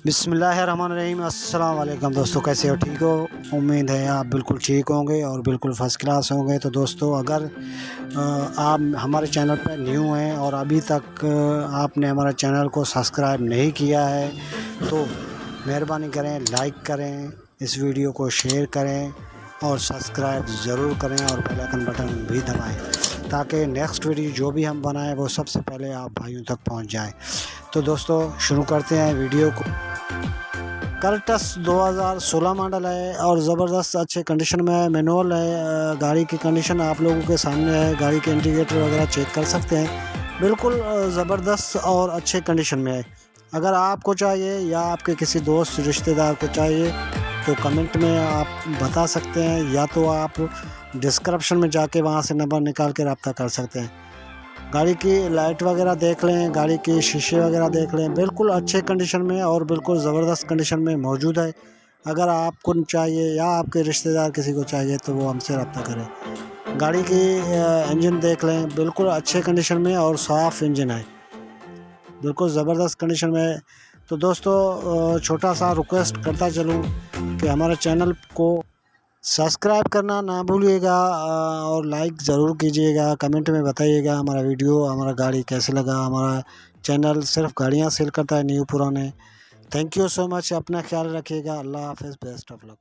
बिस्मिल्लाहिर्रहमानिर्रहीम। अस्सलाम वालेकुम दोस्तों, कैसे हो? ठीक हो? उम्मीद है आप बिल्कुल ठीक होंगे और बिल्कुल फ़र्स्ट क्लास होंगे। तो दोस्तों, अगर आप हमारे चैनल पर न्यू हैं और अभी तक आपने हमारे चैनल को सब्सक्राइब नहीं किया है तो मेहरबानी करें, लाइक करें, इस वीडियो को शेयर करें और सब्सक्राइब ज़रूर करें और बेल आइकन बटन भी दबाएं ताकि नेक्स्ट वीडियो जो भी हम बनाएं वो सबसे पहले आप भाइयों तक पहुंच जाए। तो दोस्तों, शुरू करते हैं वीडियो को। कल्टस 2016 मॉडल है और ज़बरदस्त अच्छे कंडीशन में है। मैनुअल है। गाड़ी की कंडीशन आप लोगों के सामने है। गाड़ी के इंडिकेटर वगैरह चेक कर सकते हैं। बिल्कुल ज़बरदस्त और अच्छे कंडीशन में है। अगर आपको चाहिए या आपके किसी दोस्त रिश्तेदार को चाहिए तो कमेंट में आप बता सकते हैं, या तो आप डिस्क्रिप्शन में जाके वहाँ से नंबर निकाल के रब्ता कर सकते हैं। गाड़ी की लाइट वगैरह देख लें, गाड़ी के शीशे वगैरह देख लें, बिल्कुल अच्छे कंडीशन में और बिल्कुल ज़बरदस्त कंडीशन में मौजूद है। अगर आपको चाहिए या आपके रिश्तेदार किसी को चाहिए तो वो हमसे रब्ता करें। गाड़ी की इंजन देख लें, बिल्कुल अच्छे कंडीशन में और साफ़ इंजन है, बिल्कुल ज़बरदस्त कंडीशन में है। तो दोस्तों, छोटा सा रिक्वेस्ट करता चलूँ कि हमारे चैनल को सब्सक्राइब करना ना भूलिएगा और लाइक ज़रूर कीजिएगा। कमेंट में बताइएगा हमारा वीडियो, हमारा गाड़ी कैसे लगा। हमारा चैनल सिर्फ गाड़ियाँ सेल करता है, न्यू पुराने। Thank you so much. अपना ख्याल रखिएगा। अल्लाह हाफ़िज़। Best of luck.